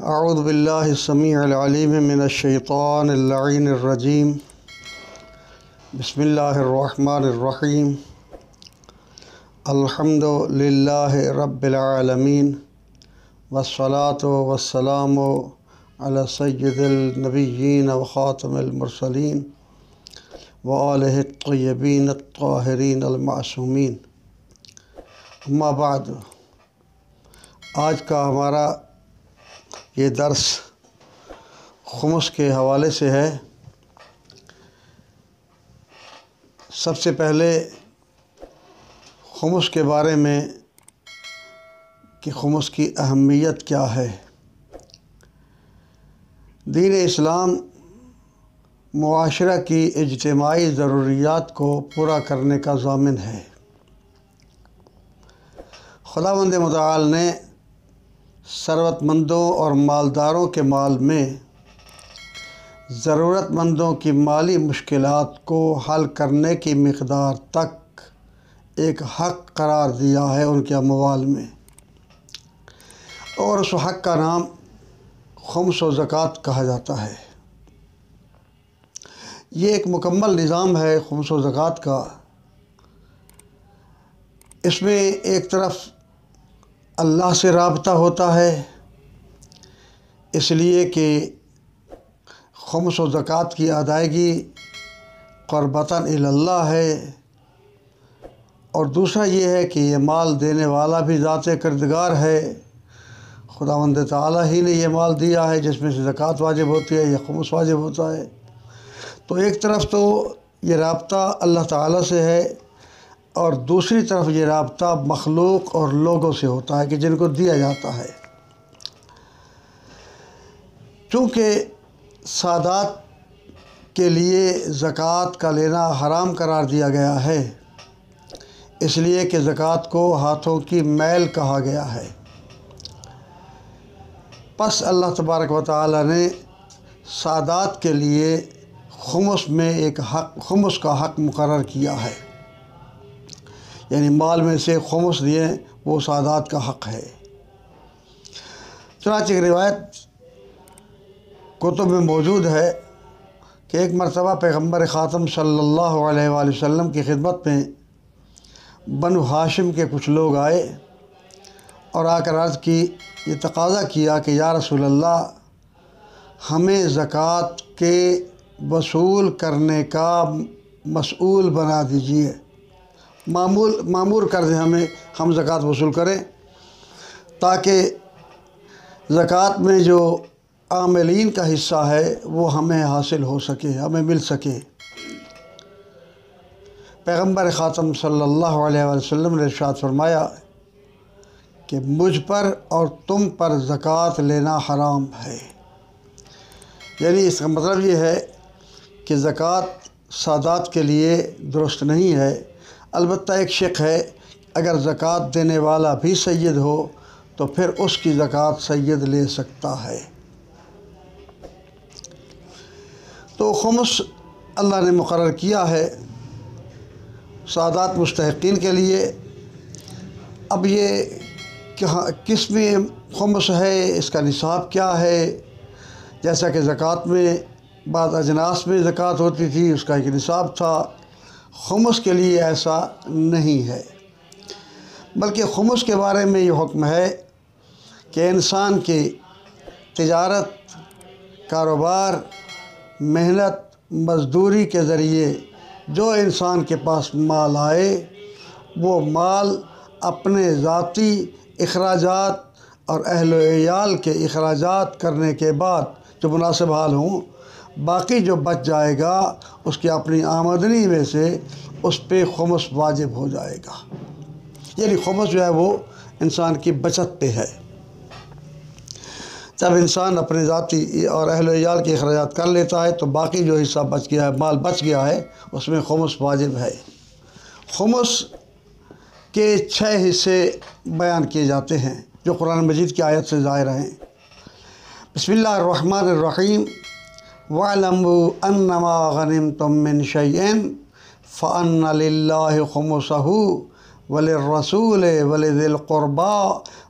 اعوذ باللہ السمیع العلیم من الشیطان اللعین الرجیم بسم اللہ الرحمن الرحیم الحمد للہ رب العالمین والصلاة والسلام علی سید النبیین وخاتم المرسلین وآلہ الطیبین الطاہرین المعصومین اما بعد۔ آج کا ہمارا یہ درس خمس کے حوالے سے ہے۔ سب سے پہلے خمس کے بارے میں کہ خمس کی اہمیت کیا ہے۔ دین اسلام معاشرہ کی اجتماعی ضروریات کو پورا کرنے کا ضامن ہے۔ خداوند متعال نے ثروت مندوں اور مالداروں کے مال میں ضرورت مندوں کی مالی مشکلات کو حل کرنے کی مقدار تک ایک حق قرار دیا ہے ان کے اموال میں، اور اس حق کا نام خمس و زکوٰۃ کہا جاتا ہے۔ یہ ایک مکمل نظام ہے خمس و زکوٰۃ کا۔ اس میں ایک طرف اللہ سے رابطہ ہوتا ہے، اس لیے کہ خمس و زکوٰۃ کی ادائیگی قربتاً الی اللہ ہے، اور دوسرا یہ ہے کہ یہ مال دینے والا بھی ذات کردگار ہے۔ خداوند تعالیٰ ہی نے یہ مال دیا ہے جس میں سے زکوٰۃ واجب ہوتی ہے یا خمس واجب ہوتا ہے۔ تو ایک طرف تو یہ رابطہ اللہ تعالیٰ سے ہے، اور دوسری طرف یہ رابطہ مخلوق اور لوگوں سے ہوتا ہے کہ جن کو دیا جاتا ہے۔ چونکہ سادات کے لیے زکوٰۃ کا لینا حرام قرار دیا گیا ہے، اس لیے کہ زکوٰۃ کو ہاتھوں کی میل کہا گیا ہے۔ پس اللہ تبارک و تعالی نے سادات کے لیے خمس میں ایک خمس کا حق مقرر کیا ہے، یعنی مال میں سے خمس دیے وہ سادات کا حق ہے۔ چنانچہ ایک روایت کتب میں موجود ہے کہ ایک مرتبہ پیغمبر خاتم صلی اللہ علیہ وآلہ وسلم کی خدمت میں بنو ہاشم کے کچھ لوگ آئے اور آ کر عرض کی، یہ تقاضا کیا کہ یا رسول اللہ، ہمیں زکوٰۃ کے وصول کرنے کا مسئول بنا دیجیے، مامور کر دیں ہمیں، ہم زکوٰۃ وصول کریں تاکہ زکوٰۃ میں جو عاملین کا حصہ ہے وہ ہمیں حاصل ہو سکے، ہمیں مل سکے۔ پیغمبر خاتم صلی اللہ علیہ وسلم نے ارشاد فرمایا کہ مجھ پر اور تم پر زکوٰۃ لینا حرام ہے۔ یعنی اس کا مطلب یہ ہے کہ زکوٰۃ سادات کے لیے درست نہیں ہے۔ البتہ ایک شق ہے، اگر زکوٰۃ دینے والا بھی سید ہو تو پھر اس کی زکوٰۃ سید لے سکتا ہے۔ تو خمس اللہ نے مقرر کیا ہے سادات مستحقین کے لیے۔ اب یہ کس میں خمس ہے، اس کا نصاب کیا ہے؟ جیسا کہ زکوٰۃ میں بعض اجناس میں زکوٰۃ ہوتی تھی، اس کا ایک نصاب تھا، خمس کے لیے ایسا نہیں ہے، بلکہ خمس کے بارے میں یہ حکم ہے کہ انسان کی تجارت، کاروبار، محنت، مزدوری کے ذریعے جو انسان کے پاس مال آئے، وہ مال اپنے ذاتی اخراجات اور اہل و عیال کے اخراجات کرنے کے بعد جو مناسب حال ہوں، باقی جو بچ جائے گا اس کی اپنی آمدنی میں سے اس پہ خمس واجب ہو جائے گا۔ یعنی خمس جو ہے وہ انسان کی بچت پہ ہے۔ جب انسان اپنے ذاتی اور اہل و عیال کے اخراجات کر لیتا ہے تو باقی جو حصہ بچ گیا ہے، مال بچ گیا ہے، اس میں خمس واجب ہے۔ خمس کے 6 حصے بیان کیے جاتے ہیں جو قرآن مجید کی آیت سے ظاہر ہیں۔ بسم اللہ الرحمن الرحیم وَاعْلَمُوا أَنَّمَا غَنِمْتُم مِّن شَيْءٍ فَأَنَّ لِلَّهِ خُمُسَهُ وَلِلرَّسُولِ وَلِذِي الْقُرْبَىٰ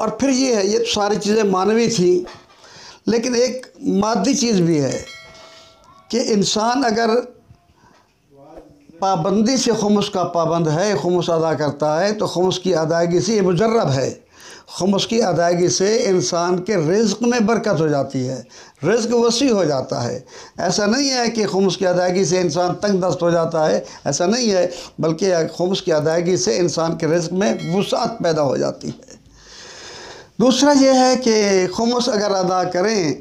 اور پھر یہ ہے، یہ تو ساری چیزیں معنوی تھیں، لیکن ایک مادی چیز بھی ہے کہ انسان اگر پابندی سے خمس کا پابند ہے، خمس ادا کرتا ہے، تو خمس کی ادائیگی سے یہ مجرب ہے، خمس کی ادائیگی سے انسان کے رزق میں برکت ہو جاتی ہے، رزق وسیع ہو جاتا ہے۔ ایسا نہیں ہے کہ خمس کی ادائیگی سے انسان تنگ دست ہو جاتا ہے، ایسا نہیں ہے، بلکہ خمس کی ادائیگی سے انسان کے رزق میں وسعت پیدا ہو جاتی ہے۔ دوسرا یہ ہے کہ خمس اگر ادا کریں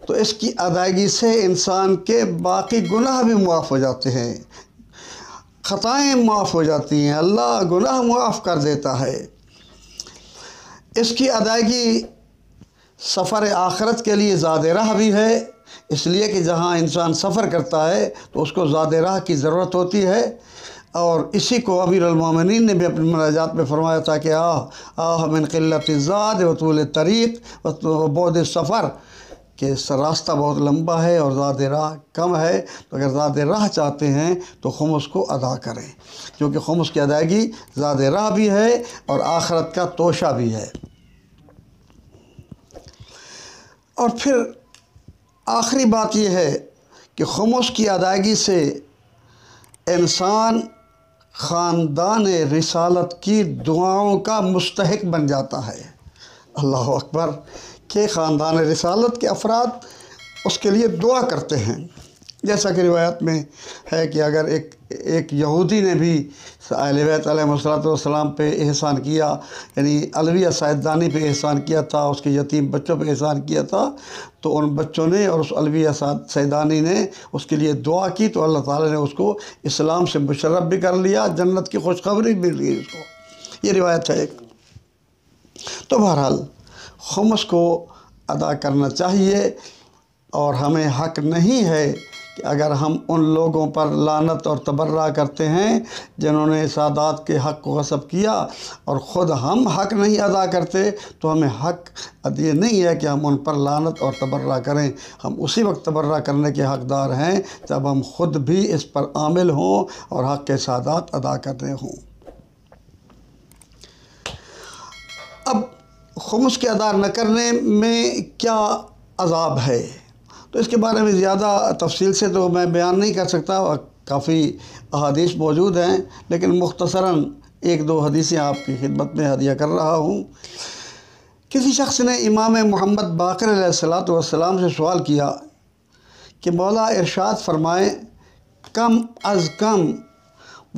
تو اس کی ادائیگی سے انسان کے باقی گناہ بھی معاف ہو جاتے ہیں، خطائیں معاف ہو جاتی ہیں، اللہ گناہ معاف کر دیتا ہے۔ اس کی ادائیگی سفر آخرت کے لیے زاد راہ بھی ہے، اس لیے کہ جہاں انسان سفر کرتا ہے تو اس کو زاد راہ کی ضرورت ہوتی ہے، اور اسی کو امیر المومنین نے بھی اپنی مناجات میں فرمایا تھا کہ آہ من قلت الزاد و طول الطریق و بعد السفر، کہ راستہ بہت لمبا ہے اور زاد راہ کم ہے، تو اگر زاد راہ چاہتے ہیں تو خمس کو ادا کریں، کیونکہ خمس کی ادائیگی زاد راہ بھی ہے اور آخرت کا توشہ بھی ہے۔ اور پھر آخری بات یہ ہے کہ خمس کی ادائیگی سے انسان خاندان رسالت کی دعاؤں کا مستحق بن جاتا ہے۔ اللہ اکبر، کہ خاندان رسالت کے افراد اس کے لیے دعا کرتے ہیں، جیسا کہ روایت میں ہے کہ اگر ایک یہودی نے بھی اہل بیت علیہ السلام پہ احسان کیا، یعنی علویہ سیدانی پہ احسان کیا تھا، اس کے یتیم بچوں پہ احسان کیا تھا، تو ان بچوں نے اور اس علویہ سیدانی نے اس کے لیے دعا کی تو اللہ تعالیٰ نے اس کو اسلام سے مشرف بھی کر لیا، جنت کی خوشخبری بھی مل گئی اس کو۔ یہ روایت ہے ایک۔ تو بہرحال خمس کو ادا کرنا چاہیے، اور ہمیں حق نہیں ہے کہ اگر ہم ان لوگوں پر لعنت اور تبرہ کرتے ہیں جنہوں نے سادات کے حق کو غصب کیا اور خود ہم حق نہیں ادا کرتے، تو ہمیں حق یہ نہیں ہے کہ ہم ان پر لعنت اور تبرہ کریں۔ ہم اسی وقت تبرہ کرنے کے حقدار ہیں جب ہم خود بھی اس پر عامل ہوں اور حق کے سادات ادا کرنے ہوں۔ اب خمس کے ادا نہ کرنے میں کیا عذاب ہے، تو اس کے بارے میں زیادہ تفصیل سے تو میں بیان نہیں کر سکتا، کافی احادیث موجود ہیں، لیکن مختصراً ایک دو حدیثیں آپ کی خدمت میں ہدیہ کر رہا ہوں۔ کسی شخص نے امام محمد باقر علیہ السلام سے سوال کیا کہ مولا ارشاد فرمائیں کم از کم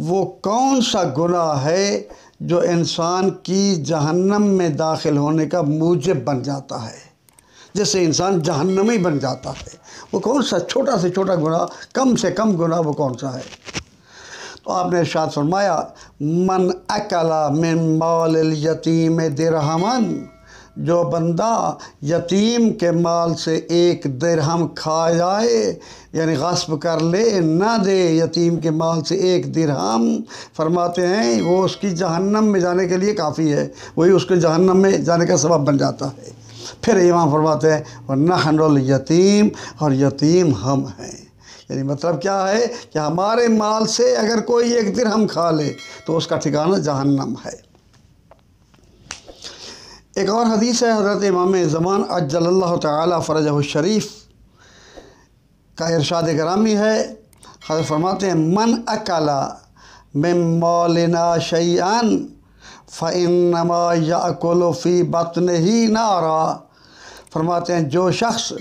وہ کون سا گناہ ہے جو انسان کی جہنم میں داخل ہونے کا موجب بن جاتا ہے، جس سے انسان جہنمی بن جاتا ہے، وہ کون سا چھوٹا سے چھوٹا گناہ، کم سے کم گناہ وہ کون سا ہے؟ تو آپ نے ارشاد فرمایا من اکل من مال الیتیم درہمن، جو بندہ یتیم کے مال سے ایک درہم کھا جائے، یعنی غصب کر لے، نہ دے یتیم کے مال سے ایک درہم، فرماتے ہیں وہ اس کی جہنم میں جانے کے لیے کافی ہے، وہی اس کے جہنم میں جانے کا سبب بن جاتا ہے۔ پھر امام فرماتے ہیں وَنَحْنُ الْيَتِيمُ، اور یتیم ہم ہیں، یعنی مطلب کیا ہے کہ ہمارے مال سے اگر کوئی ایک درہم کھا لے تو اس کا ٹھکانہ جہنم ہے۔ ایک اور حدیث ہے حضرت امام زمان عجل اللہ تعالی فرجہ الشریف کا ارشاد گرامی ہے، حضرت فرماتے ہیں من اکل من مالنا شیئا فانما یاکل فی بطنہ نارا، فرماتے ہیں جو شخص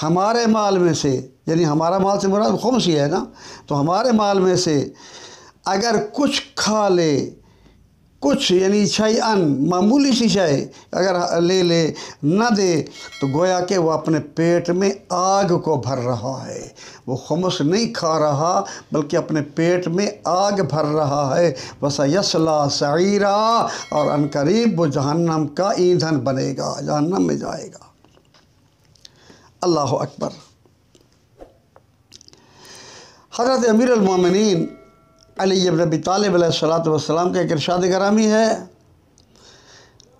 ہمارے مال میں سے، یعنی ہمارا مال سے مراد خمس ہی ہے نا، تو ہمارے مال میں سے اگر کچھ کھا لے، کچھ یعنی شیئن معمولی سی شے اگر لے لے نہ دے، تو گویا کہ وہ اپنے پیٹ میں آگ کو بھر رہا ہے، وہ خمس نہیں کھا رہا بلکہ اپنے پیٹ میں آگ بھر رہا ہے۔ وَسَيَصْلَىٰ سَعِيرًا، اور عنقریب وہ جہنم کا ایندھن بنے گا، جہنم میں جائے گا۔ اللہ اکبر۔ حضرت امیر المومنین علی بن ابی طالب علیہ السلام کا ایک ارشاد گرامی ہے،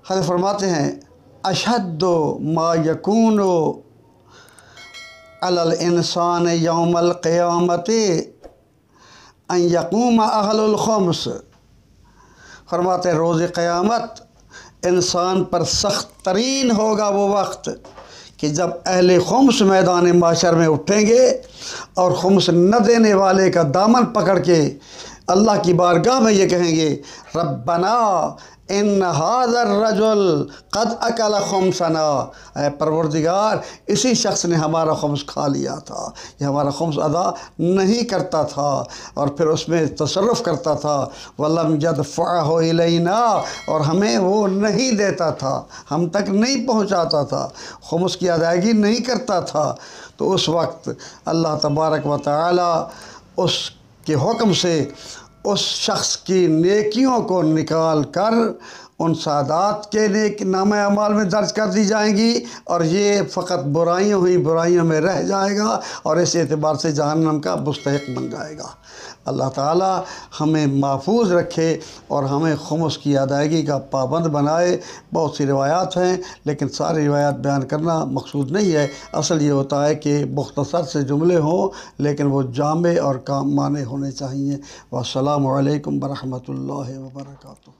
حضرت فرماتے ہیں اشد ما یکون علی الانسان یوم القیامت ان یقوم اہل الخمس، فرماتے ہیں روز قیامت انسان پر سخت ترین ہوگا وہ وقت کہ جب اہل خمس میدان محشر میں اٹھیں گے اور خمس نہ دینے والے کا دامن پکڑ کے اللہ کی بارگاہ میں یہ کہیں گے، ربنا ان ھذا الرجل قد اکل خمسنا، اے پروردگار اسی شخص نے ہمارا خمس کھا لیا تھا، یہ ہمارا خمس ادا نہیں کرتا تھا اور پھر اس میں تصرف کرتا تھا، ولم یدفعہ الینا، اور ہمیں وہ نہیں دیتا تھا، ہم تک نہیں پہنچاتا تھا، خمس کی ادائیگی نہیں کرتا تھا۔ تو اس وقت اللہ تبارک و تعالی اس کے حکم سے اس شخص کی نیکیوں کو نکال کر ان سعادات کے نیک نامہ اعمال میں درج کر دی جائیں گی، اور یہ فقط برائیوں ہی برائیوں میں رہ جائے گا اور اس اعتبار سے جہنم کا مستحق بن جائے گا۔ اللہ تعالی ہمیں محفوظ رکھے اور ہمیں خمس کی ادائیگی کا پابند بنائے۔ بہت سی روایات ہیں لیکن ساری روایات بیان کرنا مقصود نہیں ہے، اصل یہ ہوتا ہے کہ مختصر سے جملے ہوں لیکن وہ جامع اور کام مانے ہونے چاہیے۔ والسلام علیکم ورحمۃ اللہ وبرکاتہ۔